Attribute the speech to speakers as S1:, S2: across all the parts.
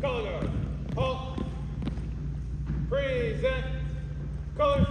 S1: Color guard. Halt. Present. Colors.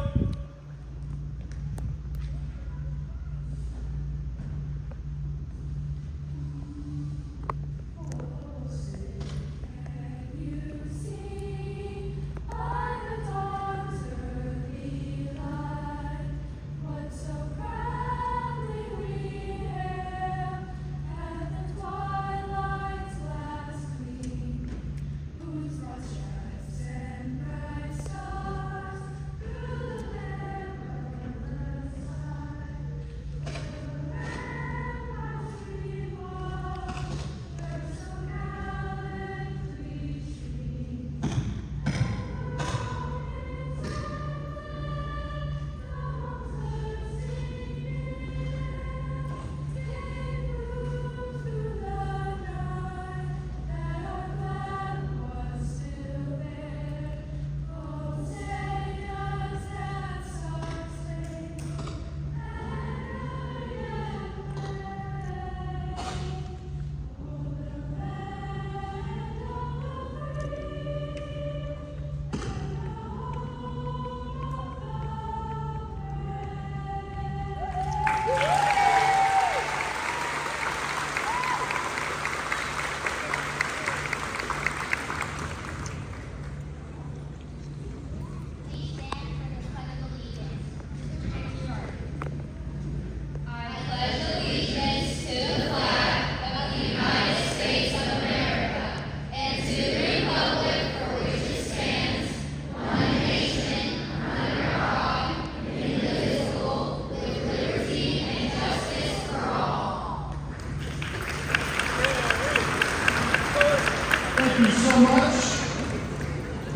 S2: Thank you so much.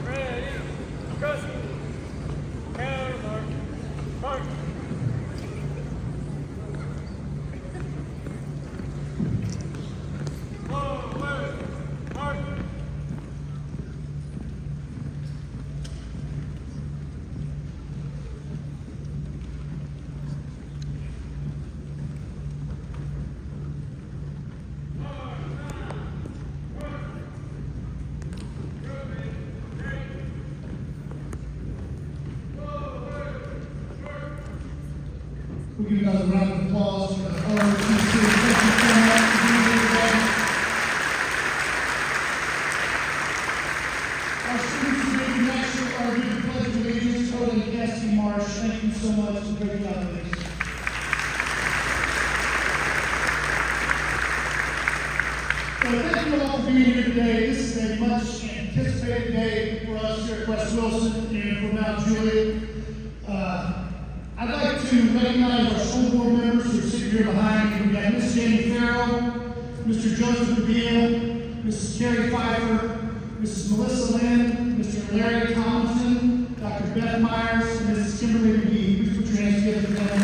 S1: Ready. Go. Counter mark. Mark. Forward. Mark.
S2: We'll give you another round of applause for the Wwms. Thank you so much for being here today. Our students today can actually are doing the Pledge of Allegiance, holding the Casting March. Thank you so much for great job, ladies. So thank you all for being here today. This is a much anticipated day for us here at West Wilson and for Mount Juliet. I'd like to recognize our school board members who are sitting here behind me. We've got Miss Jamie Farrell, Mr. Joseph McGill, Mrs. Carrie Pfeiffer, Mrs. Melissa Lynn, Mr. Larry Thompson, Dr. Beth Myers, and Mrs. Kimberly McGee. Please put your hands together for them.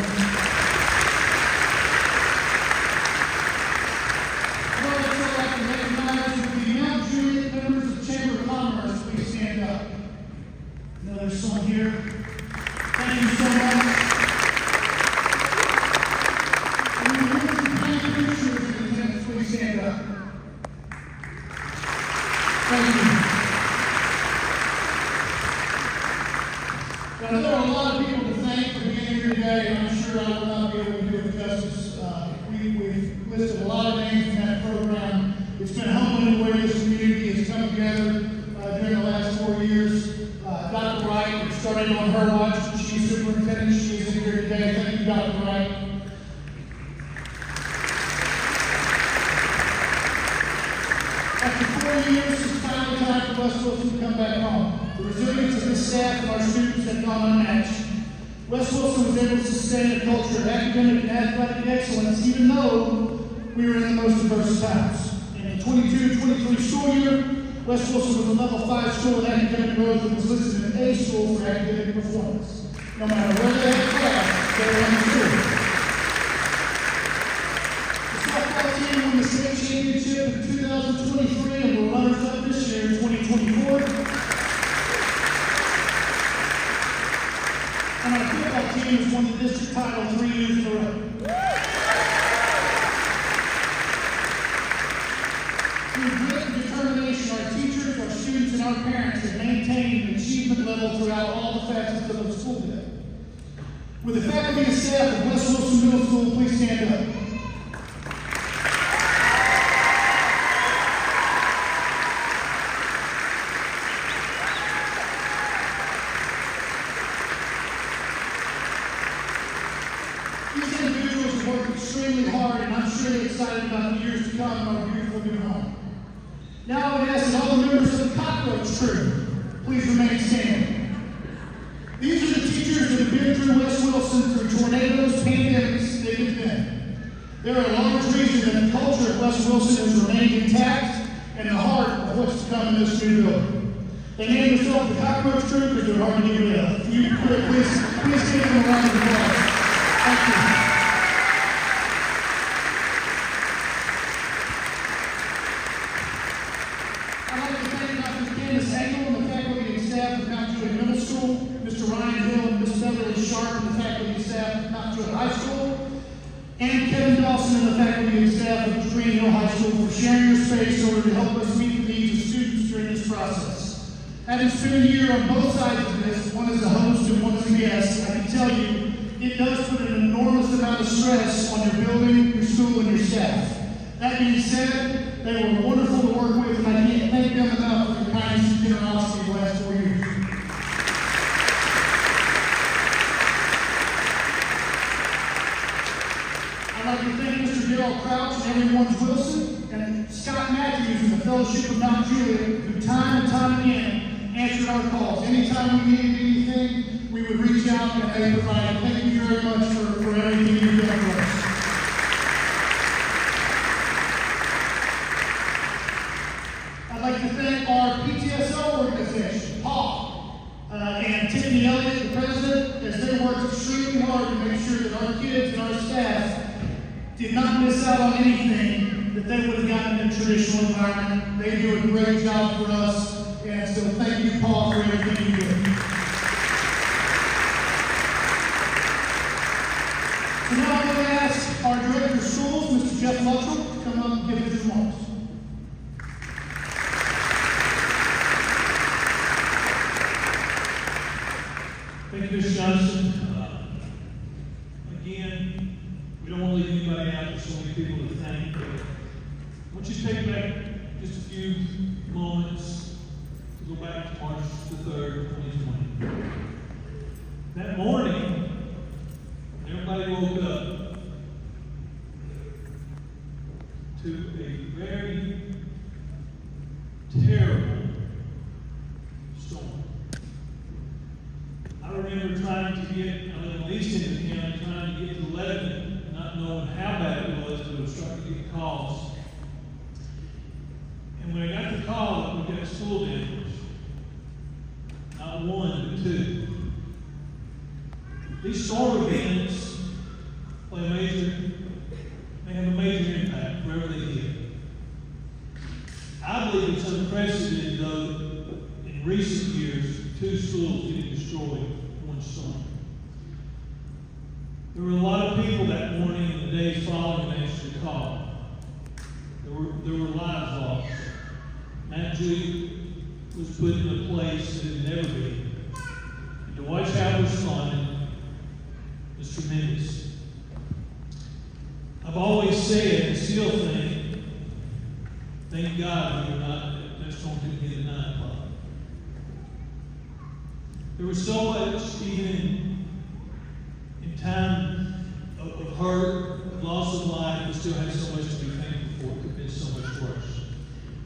S2: I'd also like to recognize the Mount Juliet members of the Chamber of Commerce. Please stand up. I know there's some here. Thank you so much. Please stand up. Thank you. Now, there are a lot of people to thank for being here today, and I'm sure I will not be able to do it justice. We've listed a lot of names in that program. It's been humbling the way this community has come together during the last 4 years. Dr. Wright started on her watch. She's superintendent. She is here today. Thank you, Dr. Wright. After 4 years, it's finally time for West Wilson to come back home. The resilience of this staff and our students have gone unmatched. West Wilson was able to sustain a culture of academic and athletic excellence even though we were in the most diverse times. In the 22-23 school year, West Wilson was a level 5 school with academic growth and was listed as an A school for academic performance. No matter where they had class, they were in the school. The softball team won the state championship in 2023 and were runners-up this year in 2024. And our football team has won the district title 3 years in a row. Through grit and determination, our teachers, our students and our parents have maintained an achievement level throughout all the facets of the school day. With the faculty and staff of West Wilson Middle School, please stand up. These individuals have worked extremely hard, and I'm sure they're excited about the years to come in our beautiful new home. Now I would ask that all the members of the cockroach crew please remain standing. These are the teachers that have been through West Wilson through tornadoes, pandemics, thick and thin. They are a large reason that the culture of West Wilson has remained intact and the heart of what's to come in this new building. They named themselves the cockroach crew because they're hard to get rid of. If you could, please give them a round of applause. Thank you. I'd like to thank Dr. Candace Engel and the faculty and staff of Mount Juliet Middle School, Mr. Ryan Hill and Ms. Beverly Sharp and the faculty and staff of Mount Juliet High School, and Kevin Dawson and the faculty and staff of Green Hill High School for sharing your space in order to help us meet the needs of students during this process. Having spent a year on both sides of this, one as a host and one as a guest, I can tell you it does put an enormous amount of stress on your building, your school, and your staff. That being said, they were wonderful to work with, and I can't thank them enough for their kindness and generosity the last 4 years. I'd like to thank Mr. Darrell Crouch and everyone's Wilson, and Scott Matthews and the Fellowship of Mount Juliet, who time and time again answered our calls. Anytime we needed anything, we would reach out and they provided. Thank you very much for everything you've done for us. I'd like to thank our PTSO organization, Paul, and Tiffany Elliott, the president, as they worked extremely hard to make sure that our kids and our staff did not miss out on anything that they would have gotten in a traditional environment. They do a great job for us, and so thank you, Paul, for everything you do. So now I'm going to ask our director of schools, Mr. Jeff Luttrell, to come up and give his remarks.
S3: Thank you, Mr. Johnson. Again, we don't want to leave anybody out. There's so many people to thank. But I want you to take back just a few moments to go back to March the 3rd, 2020. That morning, everybody woke up to a very terrible storm. I remember trying to get, I live in East Tennessee County, trying to get to Lebanon, not knowing how bad it was, but it was starting to get calls. And when I got the call that we got school damage, not one, but two. These storm events they have a major impact wherever they hit. I believe it's unprecedented, though, in recent years, 2 schools getting destroyed in one storm. There were a lot of people that morning and the days following that answered the call. There were lives lost. Mount Juliet was put in a place that it had never been. And to watch how it responded was tremendous. I've always said and still think, thank God we were not, that storm didn't hit at 9 o'clock. There was so much, even in time of hurt, of loss of life, we still had so much to be thankful for. It could have been so much worse.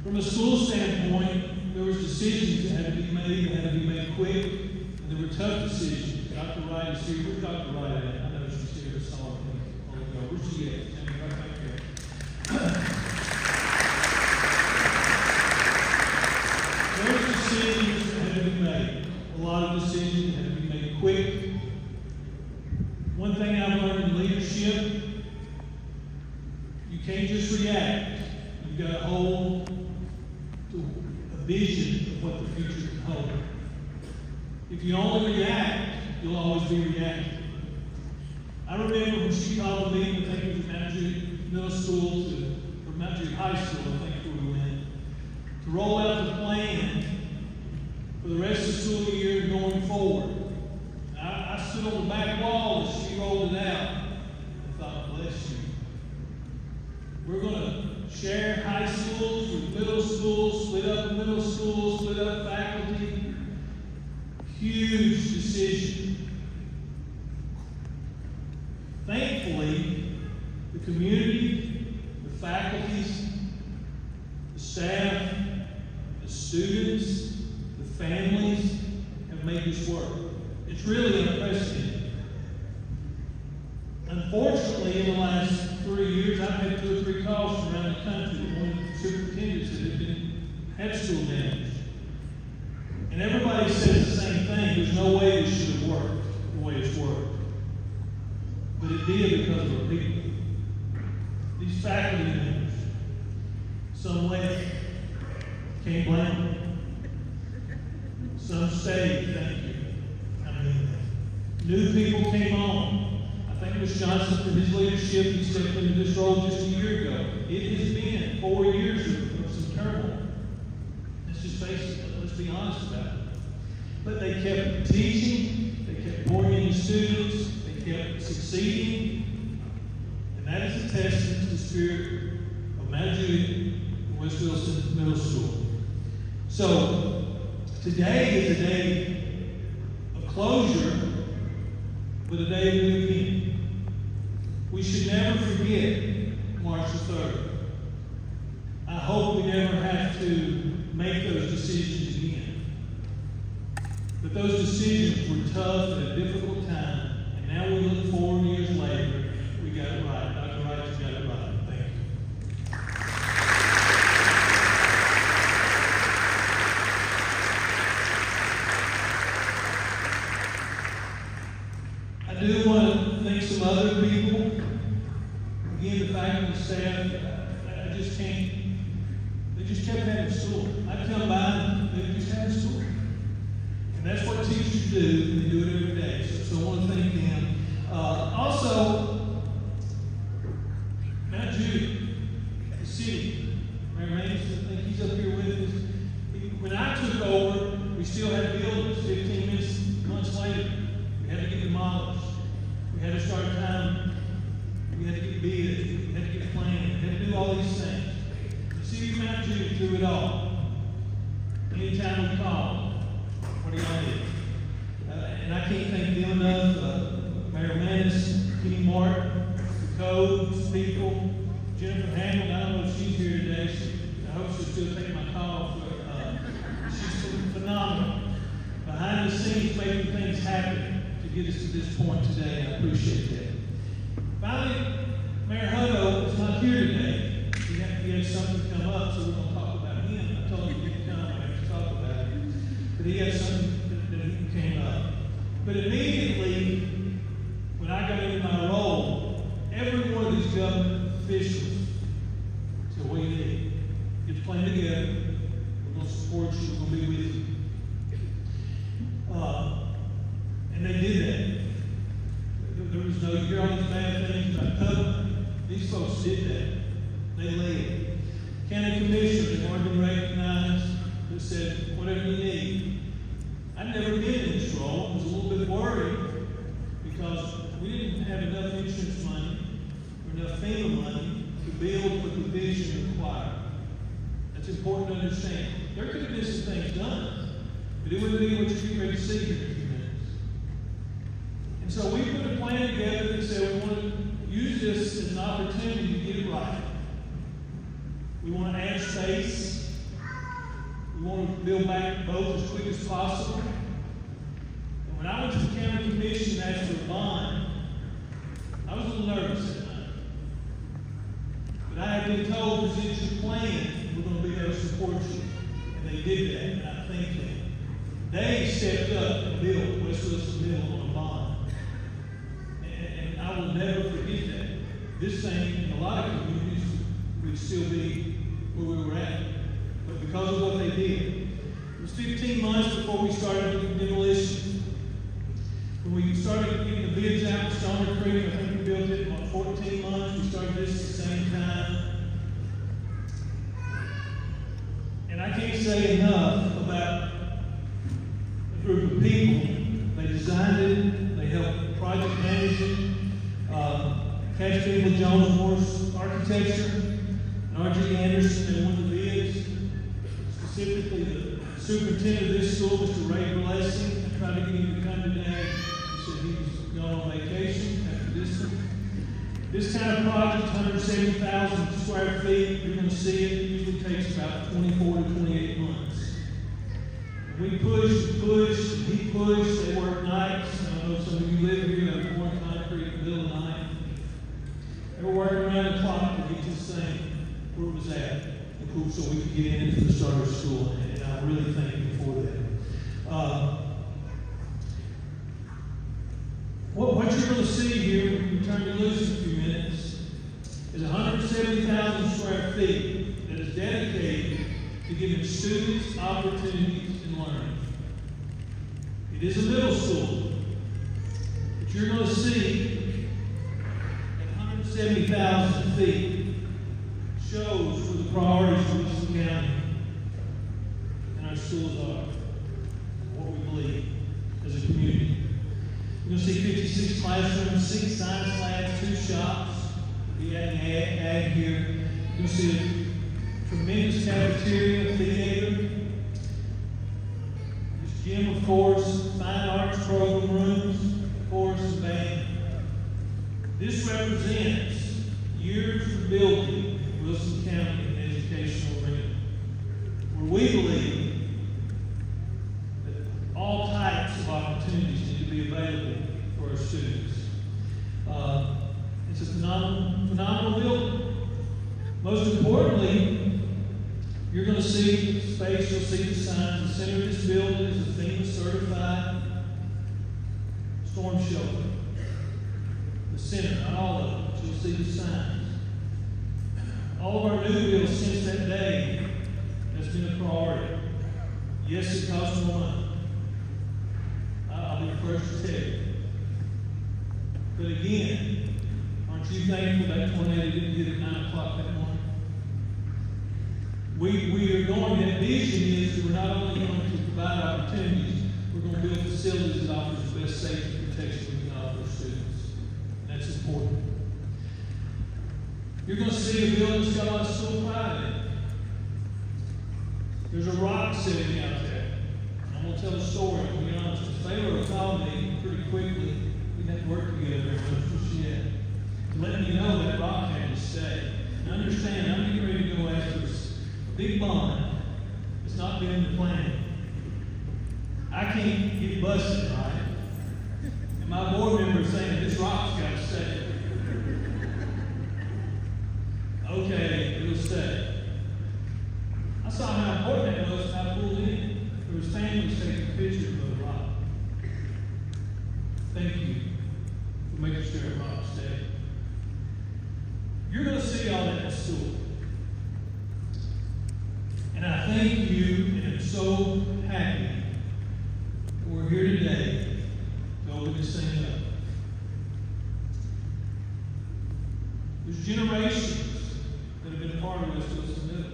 S3: From a school standpoint, there was decisions that had to be made, that had to be made quick, and there were tough decisions. Dr. Wright is here. Where's Dr. Wright at? I know she's here. I saw her. Where's she at? Stand right back there. There were decisions that had to be made. A lot of decisions had to be made quick. One thing I've learned in leadership, you can't just react. You've got to hold to a vision of what the future can hold. If you only react, you'll always be reacting. I remember when she called me, I think it was Mount Juliet Middle School or Mount Juliet High School, I think is where we went, to roll out the plan for the rest of the school year and going forward. I stood on the back wall as she rolled it out. I thought, bless you. We're going to share high schools with middle schools, split up middle schools, split up faculty. Huge decision. Thankfully, the community, the faculties, the staff, the students, the families have made this work. It's really unprecedented. Unfortunately, in the last 3 years, I've had 2 or 3 calls from around the country that one of the superintendents that had school damage. And everybody says the same thing. There's no way this should have worked the way it's worked. But it did because of our people. These faculty members, some left, can't blame them. Some stayed, thank you. I mean that. New people came on. I thank Ms. Johnson for his leadership. He stepped into this role just a year ago. It has been 4 years of some turmoil. Let's just face it. Let's be honest about it. But they kept teaching. They kept pouring into students. They kept succeeding. And that is a testament to the spirit of Mount Juliet and West Wilson Middle School. So, today is a day of closure, but a day of new beginning. We should never forget March the 3rd. I hope we never have to make those decisions again. But those decisions were tough at a difficult time, and now we look 4 years later, we got it right. Dr. Wright's got it right. Thank you. I do want to thank some other people. Again, the faculty, staff, I just can't, they just kept having school. I'd come by and they just had school. And that's what teachers do, and they do it every day. So I want to thank them. Also, Mount Juliet, the city, Mayor Manning, I think he's up here with us. When I took over, we still had buildings. 15 months later, we had to get demolished. We had to start time. We had to get bids. We had to get planned. We had to do all these things. The city of Mount Juliet through it all. Anytime we called, what do y'all do? And I can't thank them enough. Mayor Manis, Kenny Martin, the codes people, Jennifer Hamilton. I don't know if she's here today. I hope she'll still take my call. She's phenomenal. Behind the scenes, making things happen to get us to this point today. I appreciate that. Finally, Mayor Hutto is not here today. He had something come up, so we're going to talk about him. I told him he could come. I have to talk about it. But he had something that came up. But immediately, when I got into my role, every one of these government officials said, what do you need? Get the plan together. We're going to support you. We're going to be with you. And they did that. There was no, you hear all these bad things about covenant. These folks did that. They led. County commissioners have already been recognized that said, whatever you need. I'd never been in this role. I was a little bit worried because we didn't have enough insurance money or enough FEMA money to build what the vision required. That's important to understand. There could have been some things done, but it wouldn't be what you're getting ready to see here in a few minutes. And so we put a plan together that said we want to use this as an opportunity to get it right. We want to add space. We want to build back both as quick as possible. And when I went to the county commission and asked for a bond, I was a little nervous that night. But I had been told, present your plan, we're going to be there to support you. And they did that, and I thank them. They stepped up and built West Wilson Middle on a bond. And I will never forget that. This thing, in a lot of communities, would still be where we were at. But because of what they did. It was 15 months before we started the demolition. When we started getting the bids out for Stoner Creek, I think we built it in 14 months. We started this at the same time. And I can't say enough about designed it, they helped project manage it. Cash People, Jones Morris Architecture, and R.G. Anderson, they won the bids. Specifically, the superintendent of this school, Mr. Ray Blessing, I tried to get him to come today. He said he was going on vacation after this one. This kind of project, 170,000 square feet, you're going to see it, usually takes about 24 to 28 months. We pushed, he pushed, they worked nights. I know some of you live here, they pouring concrete in the middle of the night. They were working around the clock to get this thing where it was at, so we could get in it for the start of school, and I really thank you for that. What you're going to see here, when you turn to loose in a few minutes, is 170,000 square feet that is dedicated to giving students opportunities in learning. It is a middle school, but you're going to see 170,000 feet shows where the priorities for this county and our schools are, what we believe as a community. You're going to see 56 classrooms, 6 science labs, 2 shops. We'll be adding ag here. You're going to see a tremendous cafeteria, theater. This gym, of course, fine arts program rooms, chorus and band. This represents years of building Wilson County in the educational arena, where we believe that all types of opportunities need to be available for our students. It's a phenomenal building. Most importantly, you're going to see space, you'll see the signs. The center of this building is a FEMA certified storm shelter. The center, not all of them, but you'll see the signs. All of our new builds since that day has been a priority. Yes, it costs more money. I'll be the first to tell you. But again, aren't you thankful that tornado didn't hit at 9 o'clock that morning? We are going, that vision is that we're not only going to provide opportunities, we're going to build facilities that offers the best safety and protection we can offer our students. And that's important. You're going to see a building that's got a lot of school pride in it. There's a rock sitting out there. I'm going to tell a story, to be honest. Pharaoh called me pretty quickly. We had to work together very much with Juliet. Letting me know that rock had to stay. And understand, I'm getting ready to go after this big bond. It's not been in the plan. I can't get busted, right? And my board member is saying this rock's got to stay. Okay, it'll stay. I saw how important that was when I pulled in. There was families taking pictures of the rock. Thank you for making sure that rock stayed. You're going to see all that in school. And I thank you, and I'm so happy that we're here today to open this thing up. There's generations that have been a part of West Wilson Middle.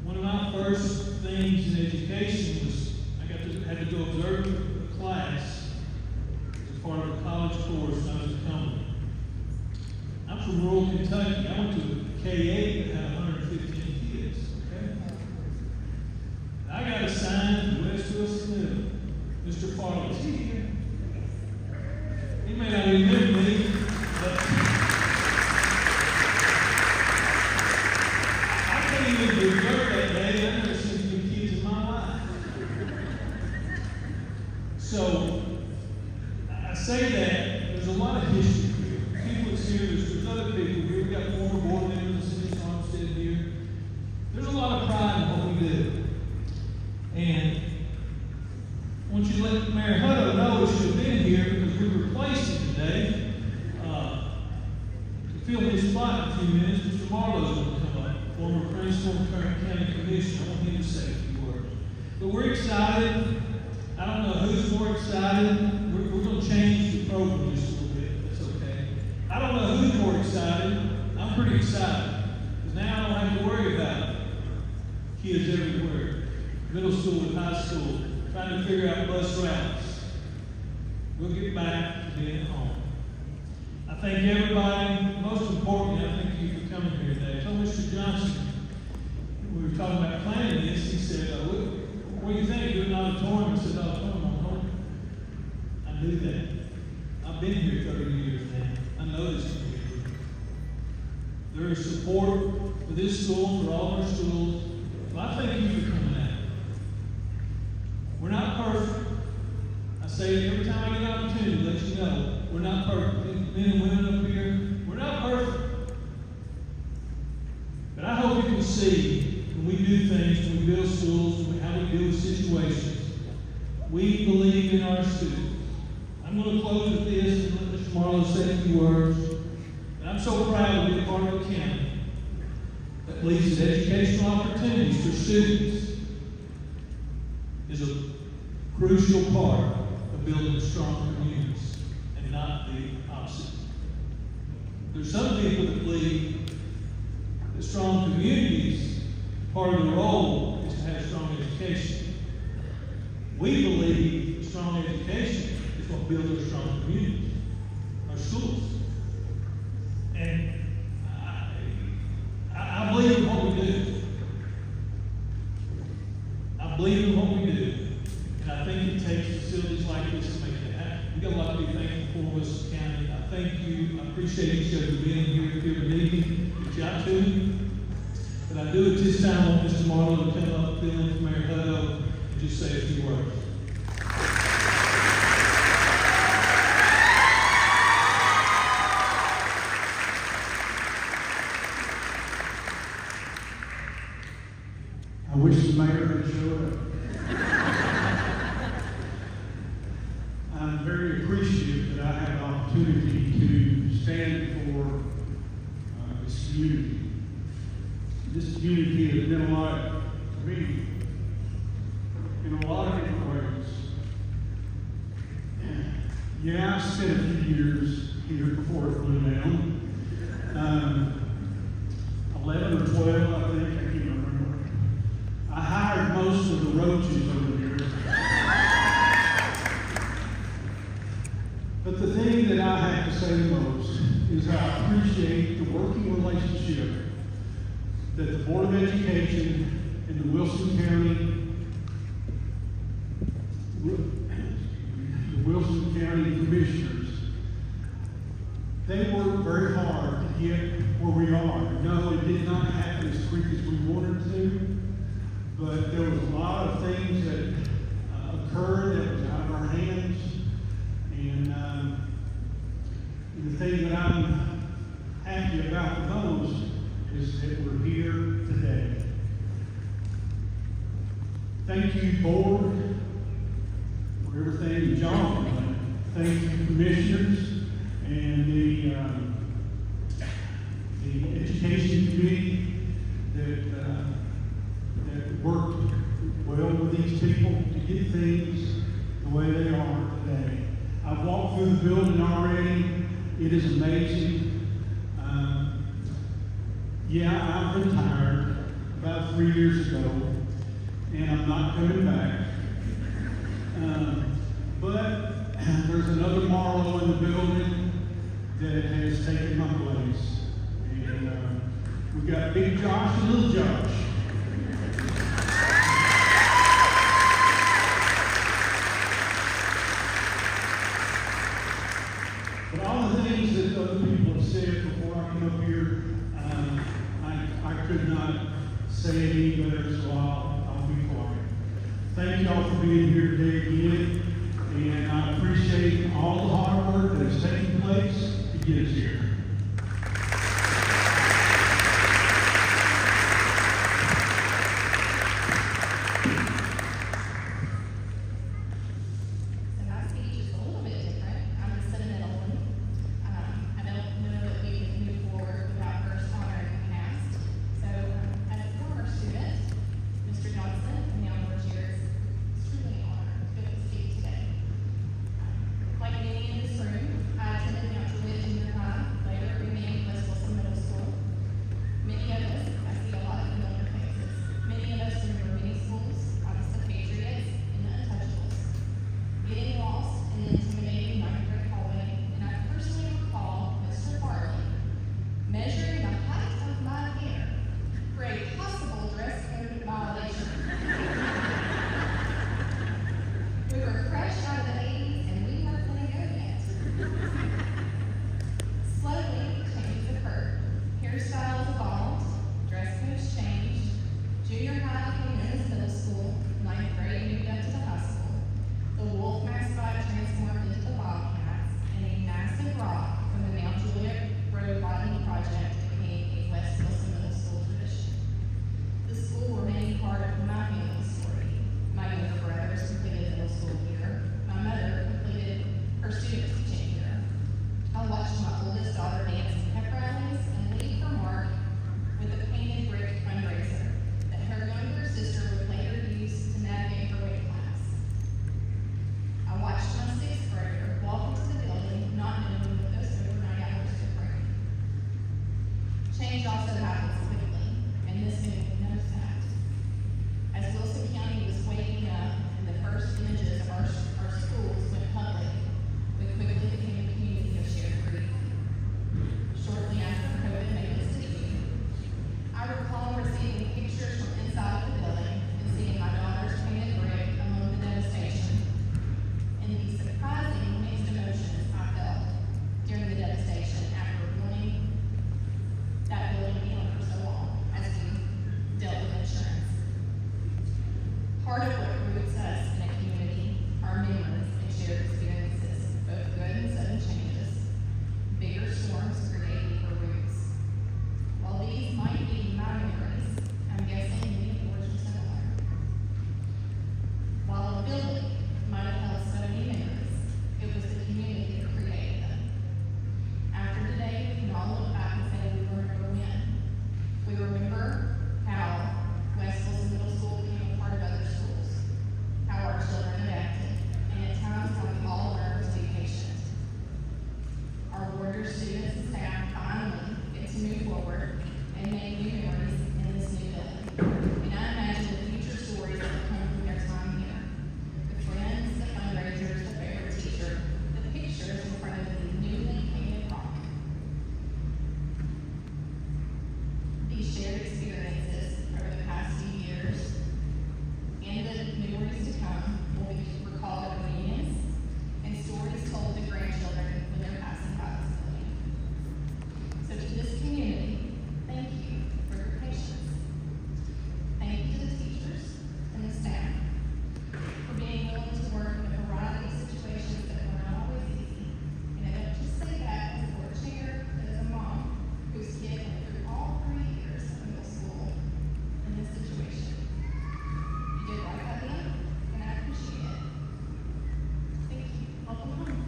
S3: One of my first things in education was I had to go observe a class as part of a college course when I was at Cumberland. I'm from rural Kentucky. I went to K-8 that had 115 kids. Okay? I got assigned to West Wilson Middle. Mr. Farley, is he here? He may not remember me, but I can't even observe that day. I've never seen any kids in my life. So, I say that there's a lot of history here. People that's here, there's other people here. We got former board members of City Farmstead here. There's a lot of pride in what we do. And I want you to let Mayor Hutto know that she's been here because we replaced him today. To fill his spot in a few minutes, Mr. Marlowe's going to come up, former principal and current county commissioner. I want him to say a few words. But we're excited. I don't know who's more excited. We're going to change the program just a little bit. That's okay. I don't know who's more excited. I'm pretty excited. Because now I don't have to worry about kids everywhere. Middle school and high school, trying to figure out bus routes. we'll get back to being at home. I thank everybody, most importantly, I thank you for coming here today. I told Mr. Johnson, we were talking about planning this, he said, what do you think, do an auditorium? I said, auditorium, I'm home. I knew that. I've been here 30 years now. I know this community. There is support for this school, for all our schools. So I thank you for coming out. We're not perfect. I say it every time I get an opportunity to let you know, we're not perfect. Men and women up here, we're not perfect. But I hope you can see when we do things, when we build schools, how we deal with situations, we believe in our students. I'm going to close with this and let Mr. Marlowe say a few words. And I'm so proud to be a part of a county that believes that educational opportunities for students is a crucial part of building strong communities and not the opposite. There's some people that believe that strong communities, part of the role is to have strong education. We believe strong education is what builds our strong communities, our schools. And I believe in what we do. I believe in what we do. And I think it takes facilities like this to make that happen. We've got a lot to be thankful for, West County. I thank you. I appreciate each of you being here. If you ever need me, reach out to me. But I do at this time want Mr. Marlowe to come up, fill in for Mayor Hutto, and just say a few words.
S4: I wish the mayor had showed up. I'm very appreciative that I have the opportunity to stand for this community. This community has been a lot to me in a lot of different ways. Yeah, I spent a few years here before it blew down. 11 or 12, I think, I can't remember. I hired most of the roaches over here. But the thing that I have to say most is I appreciate the working relationship that the Board of Education and the Wilson County Commissioners, they worked very hard to get where we are. No, it did not happen as quick as we wanted to, but there was a lot of things that occurred that was out of our hands. And the thing that I'm happy about the most is that we're here today. Thank you, Board, for everything that y'all have done. Thank you, Commissioners, and the Education Committee that worked well with these people to get things the way they are today. I've walked through the building already. It is amazing. Yeah, I retired about 3 years ago, and I'm not coming back. But there's another Marlowe in the building that has taken my place. And we've got Big Josh and Little Josh. But all the things that other people have said before I come up here, I could not say it any better, so I'll be quiet. Thank y'all for being here today again, and I appreciate all the hard work that has taken place to get us here.
S5: Like many in this room, I attended Juliet Junior High Part of what roots us in a community are memories and shared experiences, both good and sudden changes. Bigger storms create deeper roots. While these might be my memories, I'm guessing many of yours are similar. While a building might have held so many memories, it was the community that created them. After today, we can all look back and say we remember when. We remember how West Wilson Middle School became a part of other schools, how our children adapted, and at times how we all learned to be patient. Our warrior students and staff finally get to move forward and make new memories in this new building. And I imagine the future stories that will come from their time here. The friends, the fundraisers, the favorite teacher, the pictures in front of the newly painted rock. These shared experiences over the past few years and the memories to come will be recalled at reunions and stories told to grandchildren when they're passing by this building. So to this community, thank you for your patience. Thank you to the teachers and the staff for being willing to work in a variety of situations that were not always easy. And I don't just say that as a board chair, but as a mom whose kid went through all 3 years of middle school in this situation. You did right by them, and I appreciate it. Thank you. Welcome home.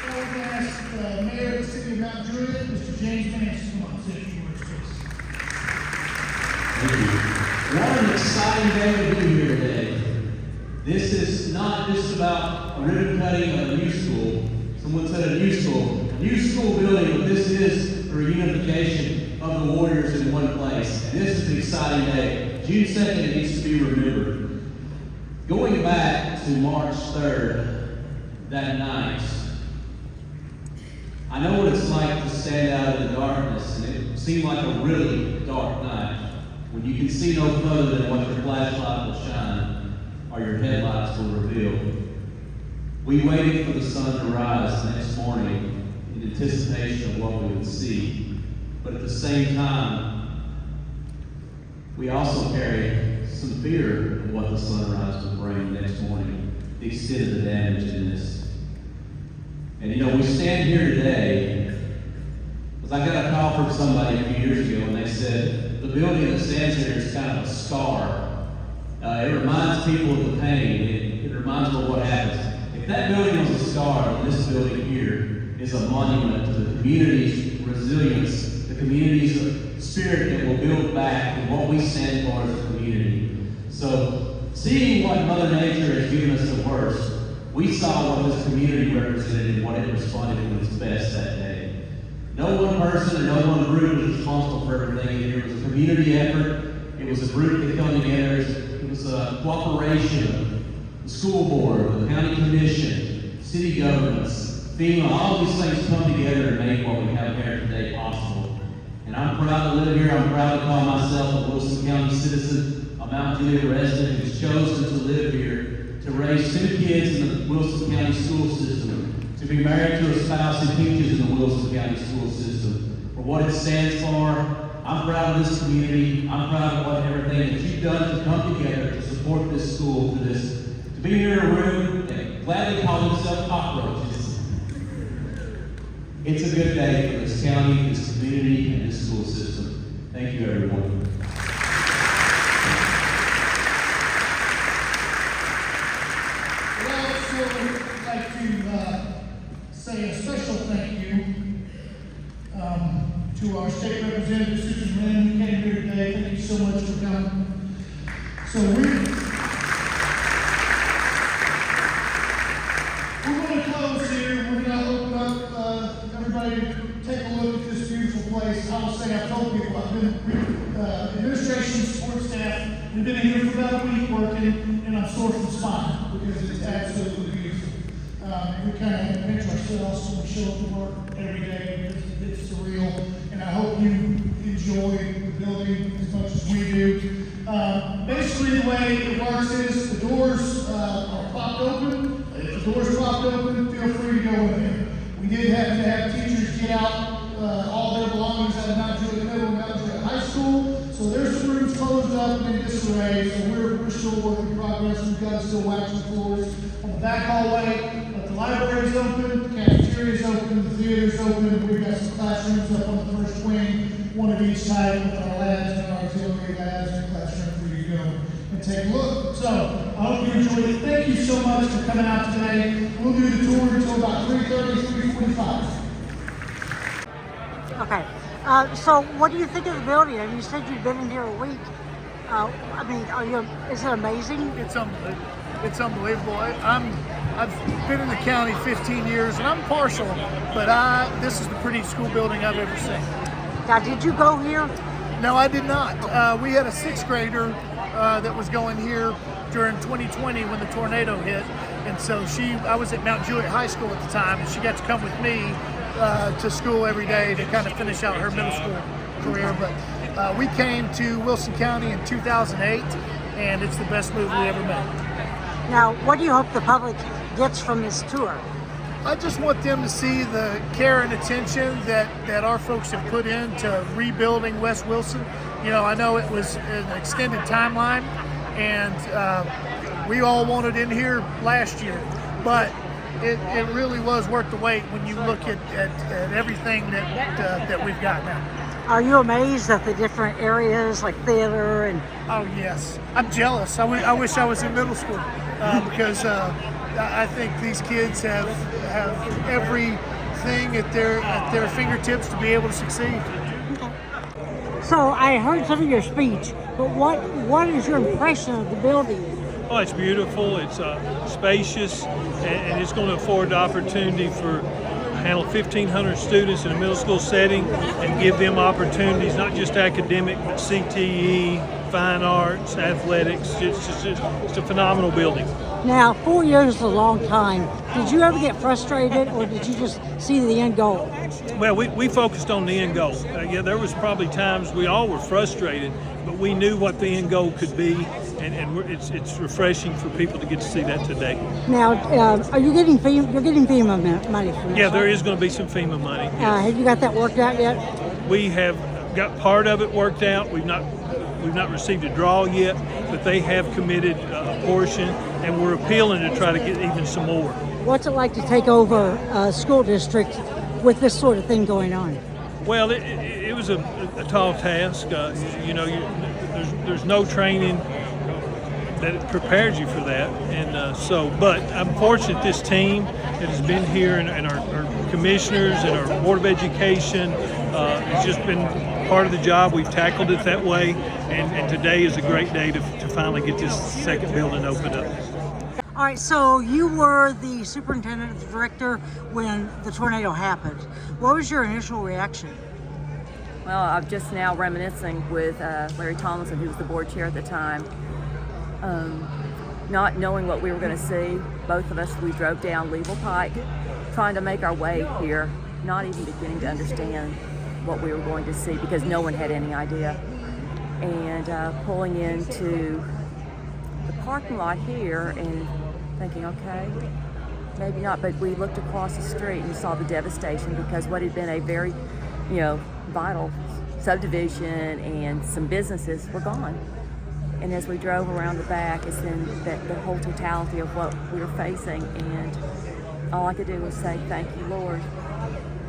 S2: Now we're going to ask the Mayor of the City of Mount Juliet, Mr. James Vance, to come up and say a few words, please.
S6: Thank you. What an exciting day to be here today. This is not just about a ribbon cutting of a new school. Someone said a new school building, but this is a reunification of the Warriors in one place. And this is an exciting day. June 2nd needs to be remembered. Going back to March 3rd, that night, I know what it's like to stand out in the darkness, and it seemed like a really dark night when you can see no further than what your flashlight will shine or your headlights will reveal. We waited for the sun to rise the next morning in anticipation of what we would see, but at the same time, we also carried some fear of what the sunrise would bring the next morning, the extent of the damage in this. And you know, we stand here today, because I got a call from somebody a few years ago, and they said, the building that stands here is kind of a scar. It reminds people of the pain. It reminds them of what happens. If that building was a scar, then this building here is a monument to the community's resilience, the community's spirit that will build back and what we stand for as a community. So, seeing what Mother Nature has given us the worst, we saw what this community represented and what it responded to its best that day. No one person or no one group was responsible for everything. It was a community effort. It was a group that come together. It was a cooperation of the school board, the county commission, city governments, FEMA, all these things come together and make what we have here today possible. And I'm proud to live here. I'm proud to call myself a Wilson County citizen, a Mount Juliet resident who's chosen to live here, to raise 2 kids in the Wilson County school system, to be married to a spouse who teaches in the Wilson County school system. For what it stands for, I'm proud of this community. I'm proud of what everything that you've done to come together to support this school, to be here in a room that gladly call themselves cockroaches. It's a good day for this county, this community, and this school system. Thank you, everyone.
S2: I'd like to say a special thank you to our state representative, Susan Lynn, who came here today. Thank you so much for coming. So we're going to close here. We're going to open up everybody to take a look at this beautiful place. I will say, I've told people, I've been administration, support staff, we've been here for about a week working, and I'm sore from spine because it's absolutely beautiful. We kind of have to pinch ourselves when we show up to work every day because it's surreal, and I hope you enjoy the building as much as we do. Basically, the way it works is the doors are propped open. If the doors propped open, feel free to go in there. We did have to have teachers get out all their belongings out in disarray, so we're still a work in progress. We've got to still wax the floors on the back hallway, but the library's open, the cafeteria's open, the theater's open. We've got some classrooms up on the first wing, one of each type with our labs and our auxiliary labs and classroom for you to go and take a look. So I hope you enjoyed it. Thank you so much for coming out today. We'll do the tour until about 3:30, 3:45.
S7: Okay. So what do you think of the building? I mean, you said you've been in here a week. I mean, is it amazing?
S2: It's unbelievable. It's unbelievable. I've been in the county 15 years, and I'm partial, but this is the prettiest school building I've ever seen.
S7: Now, did you go here?
S2: No, I did not. We had a sixth grader that was going here during 2020 when the tornado hit, and so I was at Mount Juliet High School at the time, and she got to come with me to school every day to kind of finish out her middle school career. But we came to Wilson County in 2008, and it's the best move we ever made.
S7: Now, what do you hope the public gets from this tour?
S2: I just want them to see the care and attention that our folks have put into rebuilding West Wilson. You know, I know it was an extended timeline, and we all wanted in here last year, but it really was worth the wait when you look at everything that we've got now.
S7: Are you amazed at the different areas like theater and?
S2: Oh yes, I'm jealous. I wish I was in middle school because I think these kids have everything at their fingertips to be able to succeed.
S7: So I heard some of your speech, but what is your impression of the building?
S3: Oh, it's beautiful, it's spacious, and it's going to afford the opportunity for handle 1,500 students in a middle school setting and give them opportunities, not just academic, but CTE, fine arts, athletics. It's a phenomenal building.
S7: Now, 4 years is a long time. Did you ever get frustrated, or did you just see the end goal?
S3: Well, we focused on the end goal. Yeah, there was probably times we all were frustrated, but we knew what the end goal could be, and it's refreshing for people to get to see that today.
S7: Now, are you getting FEMA? You're getting FEMA money from this?
S3: Yeah, there is going to be some FEMA money. Yes.
S7: Have you got that worked out yet?
S3: We have got part of it worked out. We've not received a draw yet, but they have committed a portion, and we're appealing to try to get even some more.
S7: What's it like to take over a school district with this sort of thing going on?
S3: Well, it was a tall task. There's no training that prepares you for that, and but I'm fortunate this team that has been here, and our commissioners and our Board of Education has just been part of the job. We've tackled it that way, and today is a great day to finally get this second building opened up.
S7: All right, so you were the superintendent, the director when the tornado happened. What was your initial reaction?
S8: Well, I'm just now reminiscing with Larry Tomlinson, who was the board chair at the time. Not knowing what we were going to see, both of us, we drove down Level Pike, trying to make our way here, not even beginning to understand what we were going to see because no one had any idea. And pulling into the parking lot here and thinking, okay, maybe not, but we looked across the street and saw the devastation because what had been a very, vital subdivision and some businesses were gone. And as we drove around the back, it's then the whole totality of what we were facing, and all I could do was say, thank you, Lord,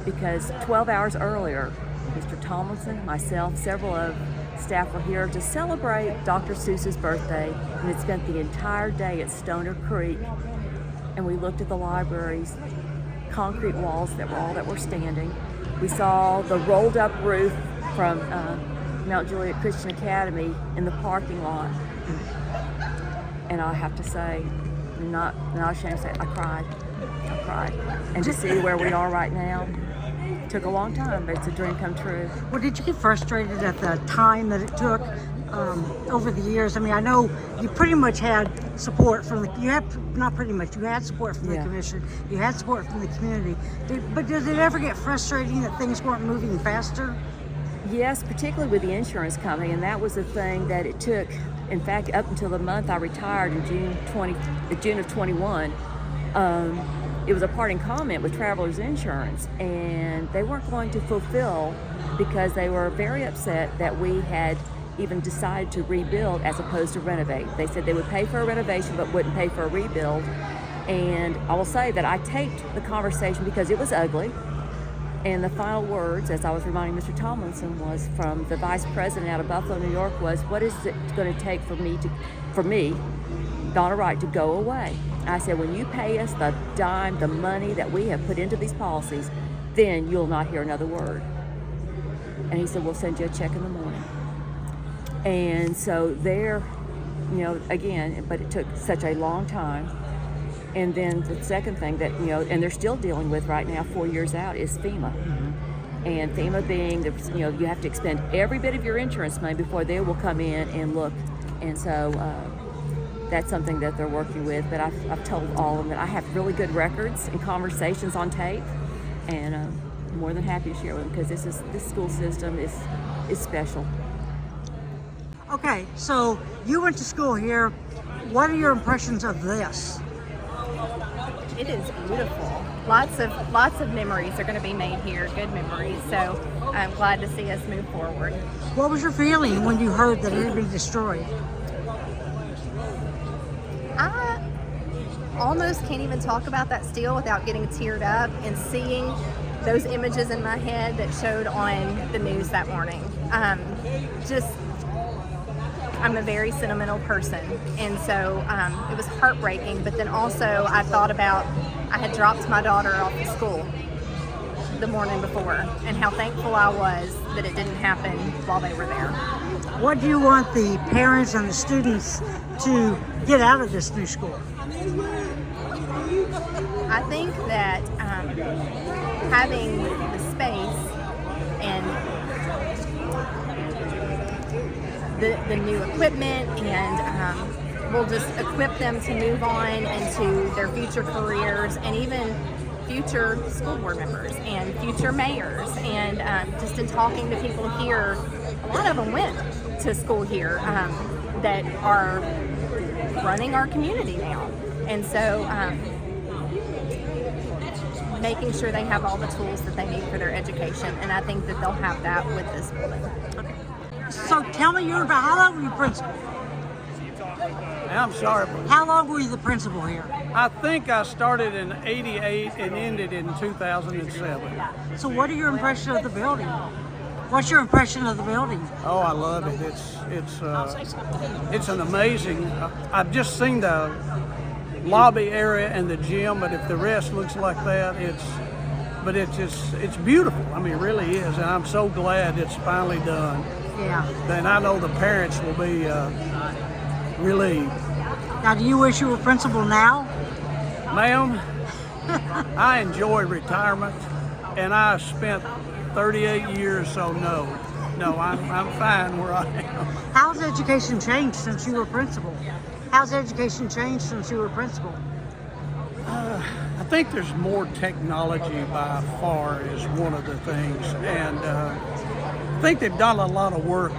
S8: because 12 hours earlier, Mr. Tomlinson, myself, several of staff were here to celebrate Dr. Seuss's birthday, and had spent the entire day at Stoner Creek, and we looked at the library's concrete walls that were standing. We saw the rolled up roof from Mount Juliet Christian Academy in the parking lot. And I have to say, I'm not ashamed to say, I cried. And to see where we are right now, took a long time, but it's a dream come true.
S7: Well, did you get frustrated at the time that it took over the years? I mean, I know you pretty much had support from you had support from the commission, you had support from the community. But did it ever get frustrating that things weren't moving faster?
S8: Yes, particularly with the insurance company, and that was the thing that it took. In fact, up until the month I retired in June of 21, it was a parting comment with Travelers Insurance, and they weren't going to fulfill because they were very upset that we had even decide to rebuild as opposed to renovate. They said they would pay for a renovation but wouldn't pay for a rebuild. And I will say that I taped the conversation because it was ugly. And the final words, as I was reminding Mr. Tomlinson, was from the vice president out of Buffalo, New York, was, what is it going to take for me, Donna Wright, to go away? I said, when you pay us the dime, the money that we have put into these policies, then you'll not hear another word. And he said, we'll send you a check in the morning. And so there, again, but it took such a long time. And then the second thing that, and they're still dealing with right now, 4 years out, is FEMA. Mm-hmm. And FEMA being, you have to expend every bit of your insurance money before they will come in and look. And so that's something that they're working with. But I've told all of them that I have really good records and conversations on tape. And I'm more than happy to share with them because this school system is special.
S7: Okay, so you went to school here. What are your impressions of this?
S9: It is beautiful. Lots of memories are going to be made here, good memories. So I'm glad to see us move forward.
S7: What was your feeling when you heard that it had been destroyed?
S9: I almost can't even talk about that still without getting teared up and seeing those images in my head that showed on the news that morning. I'm a very sentimental person, and so it was heartbreaking, but then also I thought about, I had dropped my daughter off at school the morning before, and how thankful I was that it didn't happen while they were there.
S7: What do you want the parents and the students to get out of this new school?
S9: I think that having the space and the new equipment and will just equip them to move on into their future careers and even future school board members and future mayors. And just in talking to people here, a lot of them went to school here that are running our community now. And so making sure they have all the tools that they need for their education. And I think that they'll have that with this building.
S7: Okay. So tell me, how long were you principal?
S10: I'm sorry.
S7: How long were you the principal here?
S10: I think I started in '88 and ended in 2007.
S7: So what are your impressions of the building? What's your impression of the building?
S10: Oh, I love it. It's an amazing. I've just seen the lobby area and the gym, but if the rest looks like that, it's beautiful. I mean, it really is, and I'm so glad it's finally done.
S7: Yeah.
S10: Then I know the parents will be relieved.
S7: Now, do you wish you were principal now?
S10: Ma'am, I enjoy retirement, and I spent 38 years, so no, I'm fine where I am.
S7: How's education changed since you were principal? How's education changed since you were principal?
S10: I think there's more technology by far is one of the things, and I think they've done a lot of work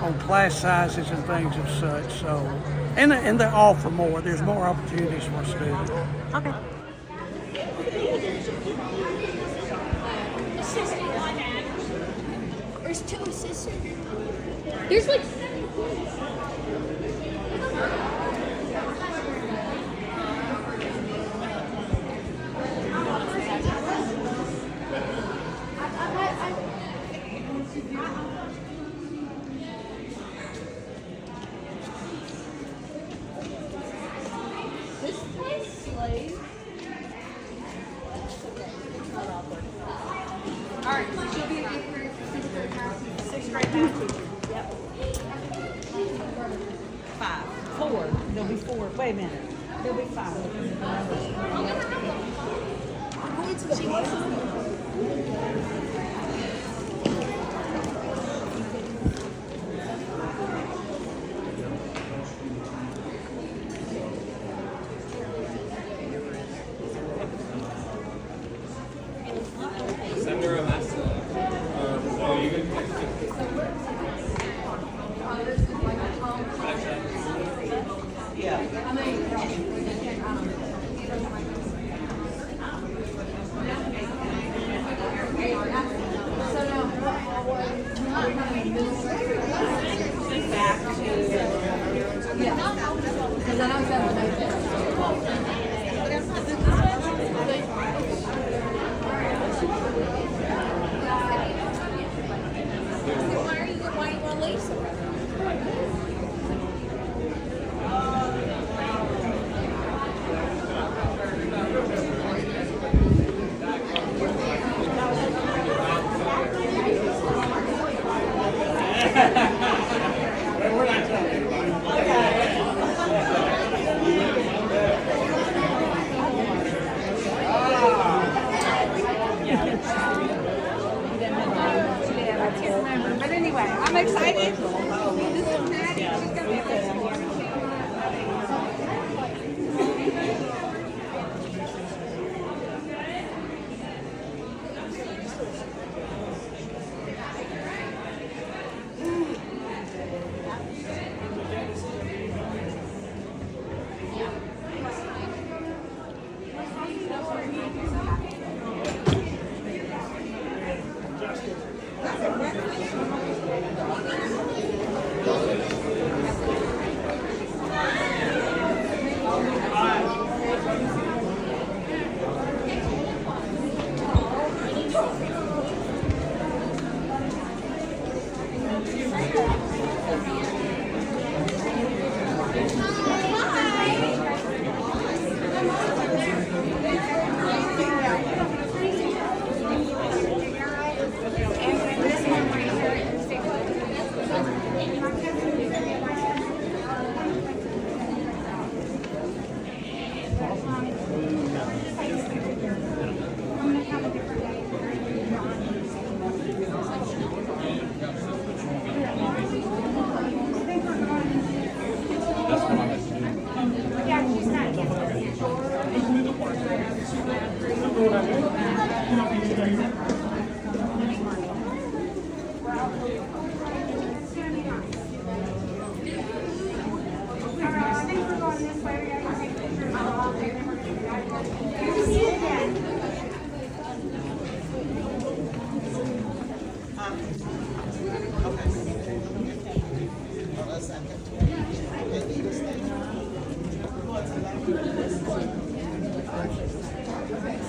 S10: on class sizes and things of such. So, and they offer more. There's more opportunities for students.
S7: Okay.
S11: There's two assistants. There's like. This place slave. All right, so she'll be a good for sixth grade math teacher. Yep.
S12: 5, 4. There'll be 4. Wait a minute. There'll be 5.
S1: Send her a message. Or you can text her.
S12: Yeah.
S11: But anyway, I'm excited. This is Maddie. She's gonna be there.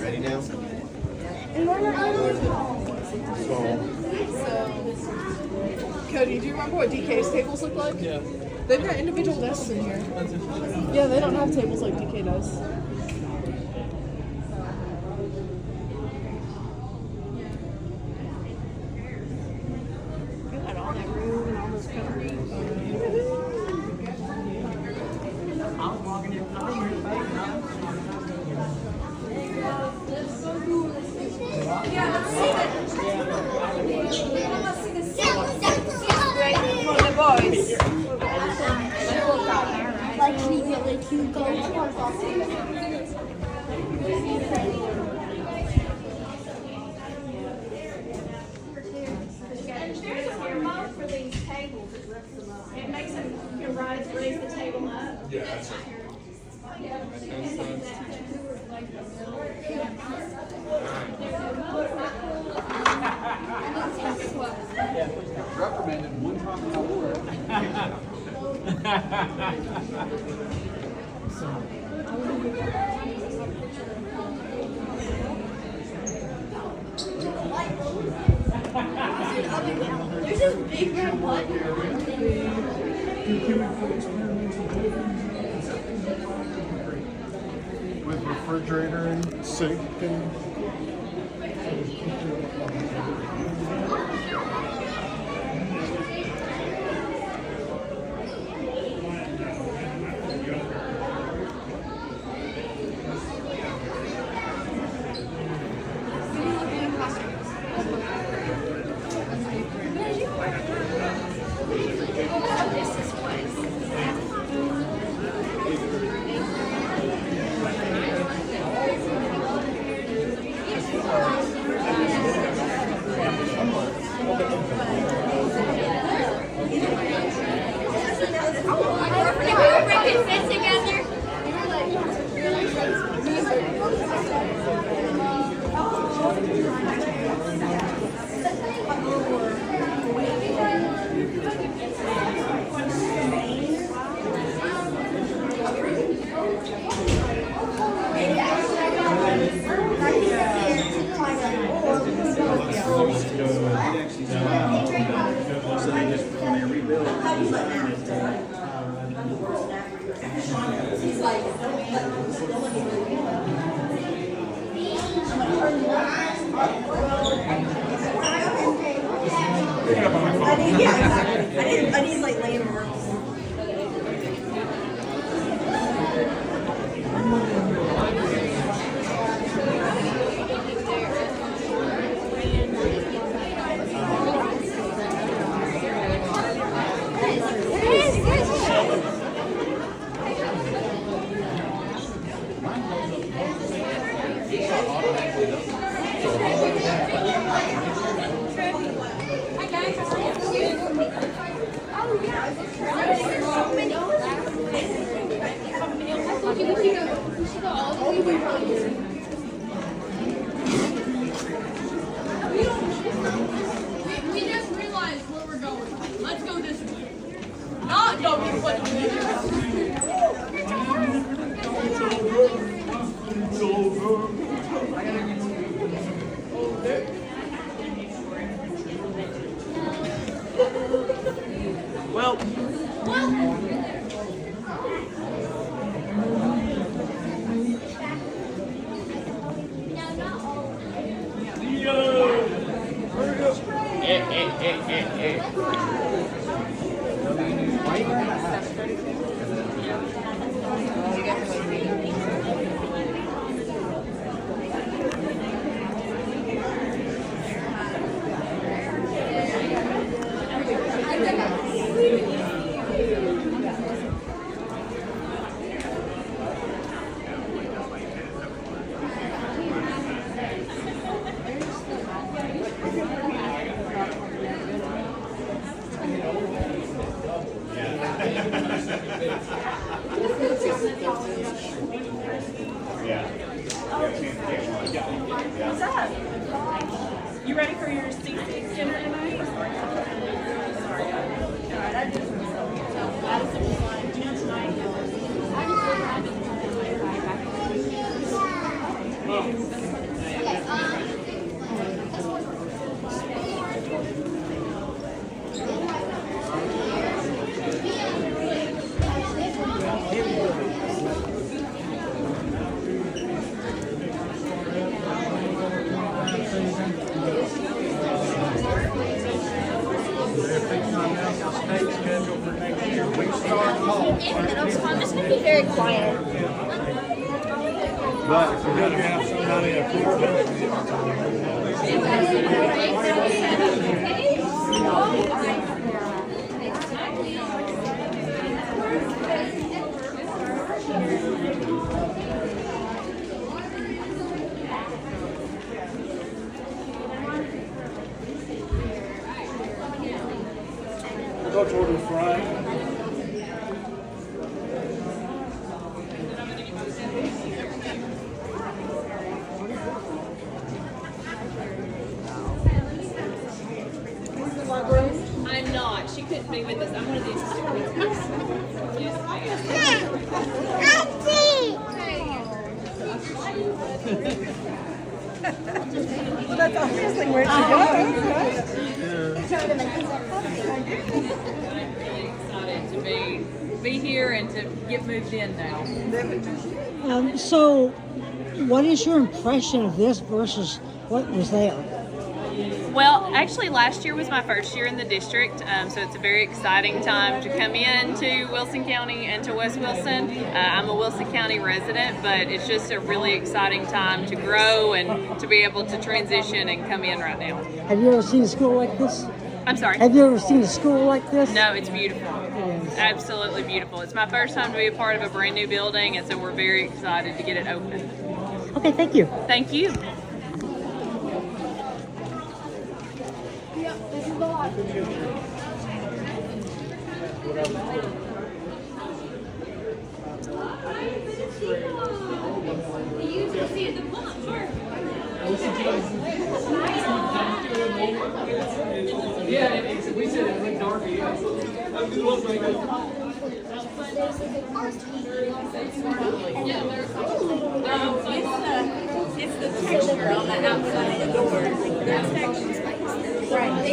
S13: Ready now?
S14: Cody, do you remember what DK's tables look like?
S1: Yeah.
S14: They've got individual desks in here. Yeah, they don't have tables like DK does.
S11: It makes them, your rides raise the table up.
S1: Yeah, that's it.
S13: Reprimanded one time without
S11: There's this big red button.
S2: With refrigerator and sink and.
S15: Yeah, exactly. I need like landmarks.
S11: We just realized where we're going. Let's go this way. Not go this way.
S2: It's over.
S1: Well,
S11: What's up? You ready for your seat dinner tonight? Sorry. All right, I just Addison was like, dinner
S9: I'm just going to be very quiet.
S2: But if we're gonna have somebody approve Go toward the front.
S11: I'm not. She couldn't be with us. I'm one of these. Yes,
S12: Well, that's obviously where she
S11: excited to be here and to get moved in now.
S7: So, what is your impression of this versus what was there?
S11: Well, actually, last year was my first year in the district, so it's a very exciting time to come in to Wilson County and to West Wilson. I'm a Wilson County resident, but it's just a really exciting time to grow and to be able to transition and come in right now.
S7: Have you ever seen a school like this?
S11: I'm sorry?
S7: Have you ever seen a school like this?
S11: No, it's beautiful. Absolutely beautiful. It's my first time to be a part of a brand new building, and so we're very excited to get it open.
S7: Okay, thank you.
S11: Thank you. This is the lot. You can see the pump first.
S1: yeah, we said it looked dark.
S15: It's the texture on the outside of the door. There's textures. Right.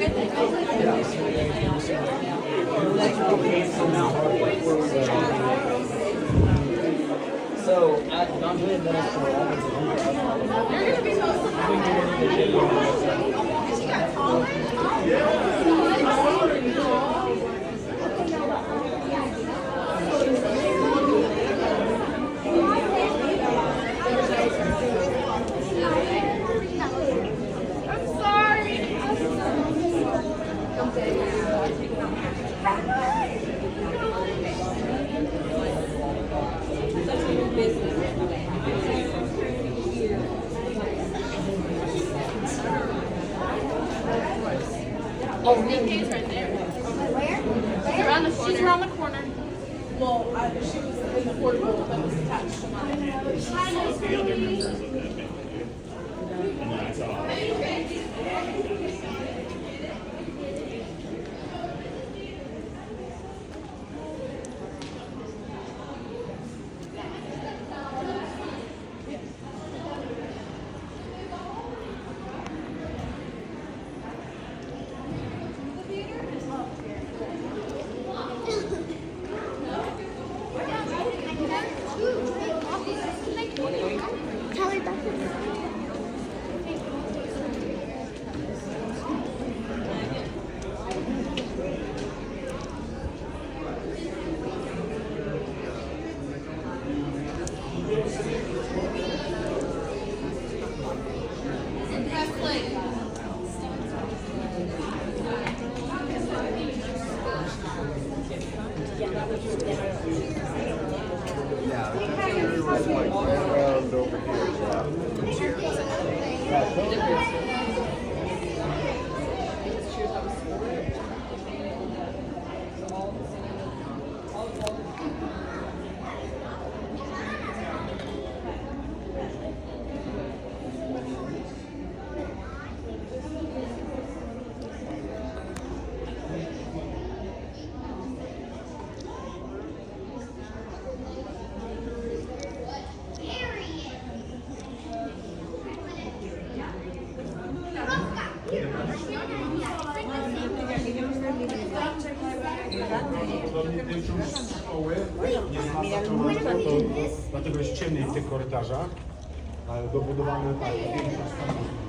S1: So I'm doing that for
S15: Oh, Nikki's right there. Where? She's around the corner. She's around the corner. Well, she was in the portable that was attached to mine.
S16: Nie ma zaczynania, dlatego jest ciemniej w tych korytarzach, ale dobudowane tak, większość standardów.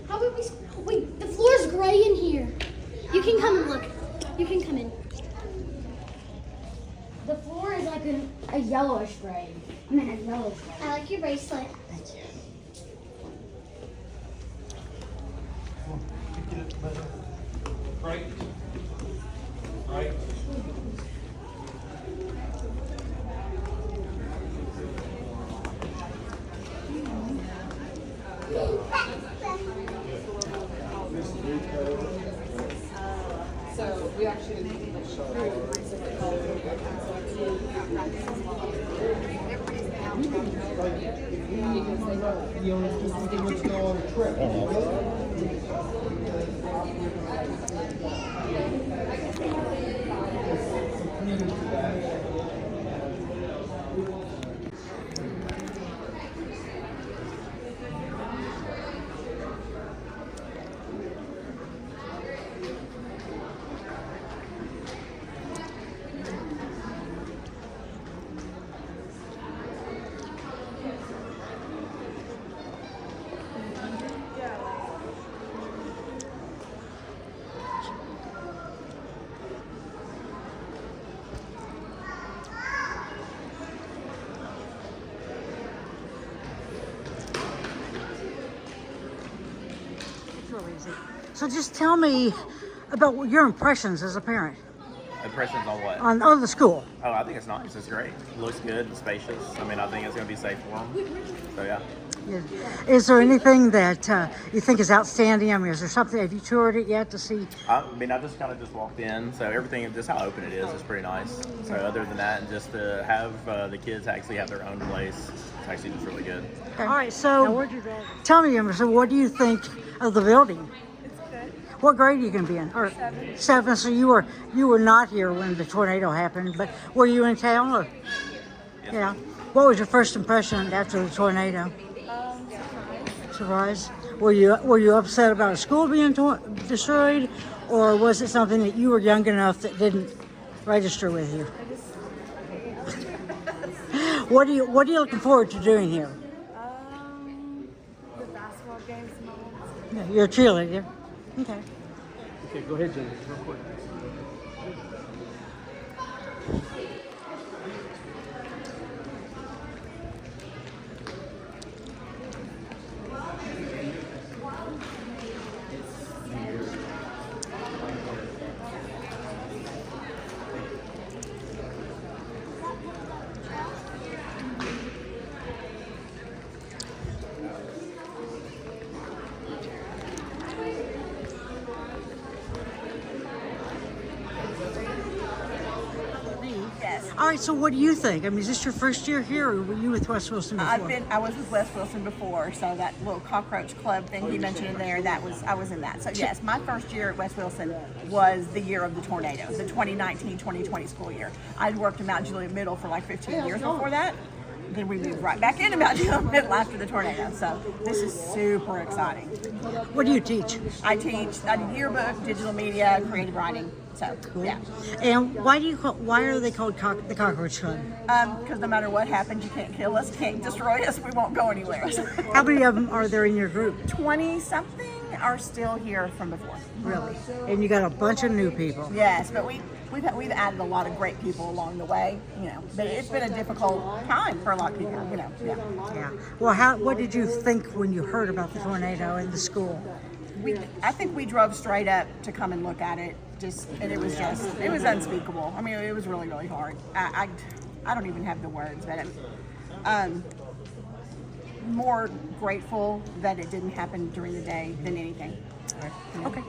S15: How would we? Wait, the floor is gray in here. You can come and look. You can come in.
S17: The floor is like a yellowish gray. I mean, a yellowish gray.
S15: I like your bracelet.
S17: Thank you.
S1: Right. Right.
S5: So we actually
S16: Let's go on a trip.
S7: real easy. So just tell me about your impressions as a parent
S18: Impressions on what?
S7: on the school.
S18: Oh, I think it's nice. It's great. It looks good and spacious. I mean, I think it's going to be safe for them. So, yeah.
S7: Yeah. Is there anything that you think is outstanding? I mean, is there something, have you toured it yet to see?
S18: I mean, I just kind of just walked in, so everything, just how open it is pretty nice. So other than that, and just to have the kids actually have their own place, it's actually just really good.
S7: Okay. All right, so tell me, Emma, so what do you think of the building?
S15: It's good.
S7: What grade are you going to be in? Or 7. So you were not here when the tornado happened, but were you in town? Or?
S18: Yes.
S7: Yeah. What was your first impression after the tornado? Surprise. Were you upset about a school being destroyed, or was it something that you were young enough that didn't register with you? What are you looking forward to doing here?
S15: The basketball games,
S7: Yeah, you're a cheerleader. Okay.
S1: Okay, go ahead, Jenny, real quick.
S9: Yes.
S7: All right. So what do you think? I mean, is this your first year here, or were you with West Wilson before?
S9: I was with Wes Wilson before, so that little cockroach club thing he mentioned in there, I was in that. So yes, my first year at West Wilson was the year of the tornado, the 2019-2020 school year. I'd worked in Mount Juliet Middle for like 15 years before that. Then we moved right back into Mount Juliet Middle after the tornado. So this is super exciting.
S7: What do you teach?
S9: I do yearbook, digital media, creative writing. So yeah.
S7: And why are they called the Cockroach Club?
S9: Because no matter what happens, you can't kill us, can't destroy us, we won't go anywhere.
S7: How many of them are there in your group?
S9: 20-something are still here from before.
S7: Really? And you got a bunch of new people.
S9: Yes, but we've added a lot of great people along the way, you know. But it's been a difficult time for a lot of people, you know. Yeah.
S7: Yeah. Well, what did you think when you heard about the tornado in the school?
S9: I think we drove straight up to come and look at it, and it was unspeakable. I mean, it was really, really hard. I don't even have the words, but more grateful that it didn't happen during the day than anything.
S7: Okay.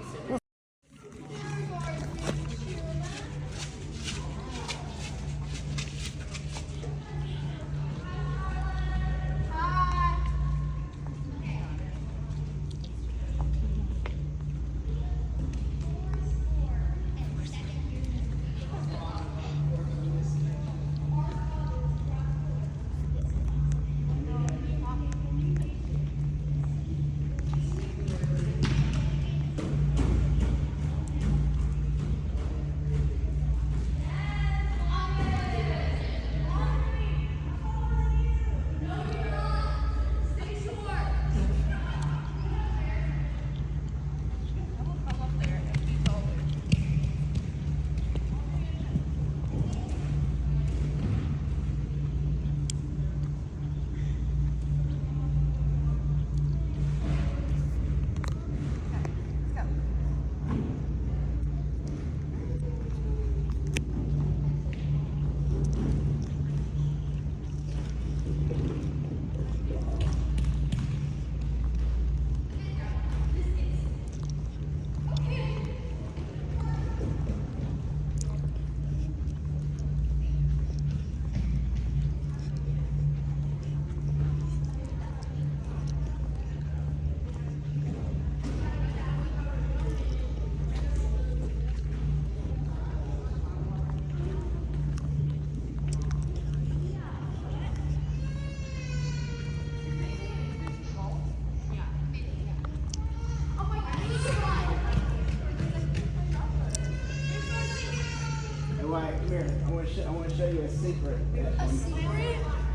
S13: I want to show you a secret.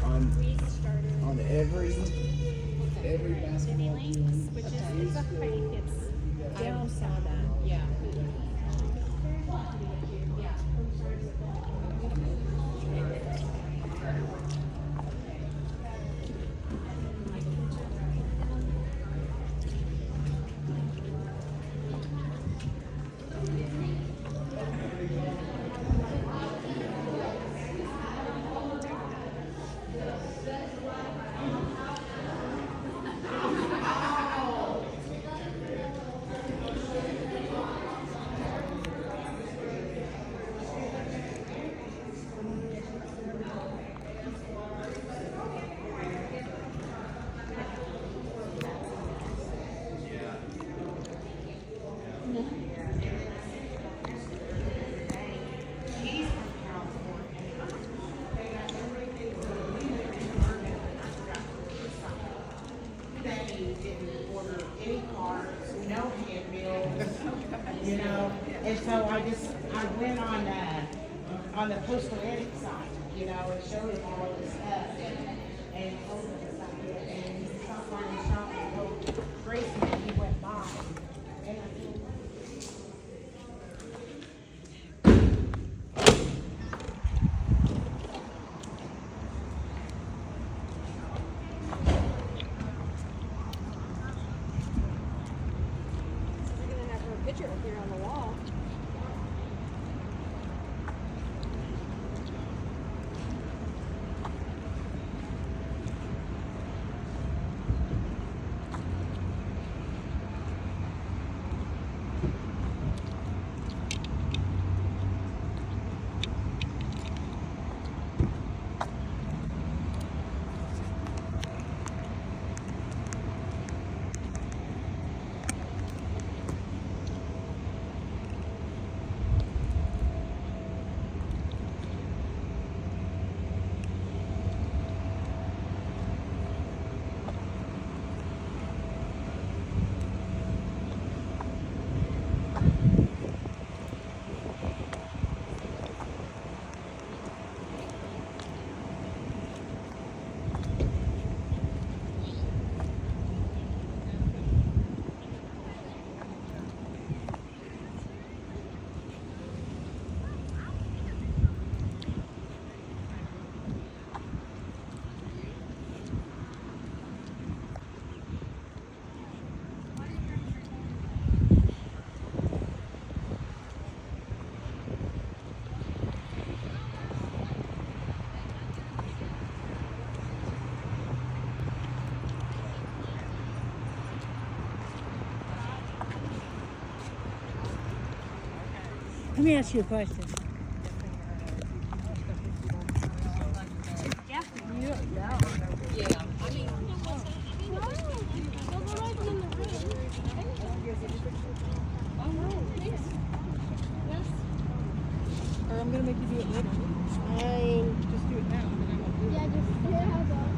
S13: On every basketball game.
S15: which is it's a fake. It's down south. Yeah.
S12: And so I went on the postal edit site, you know, and showed him all this stuff and told him it's not good. And he stopped by the shop and told Gracie that he went by. And I told him,
S15: Picture up here on the wall.
S7: Let me ask you a question.
S15: Or I'm gonna make you do it later. Fine. Just do it now. Yeah, just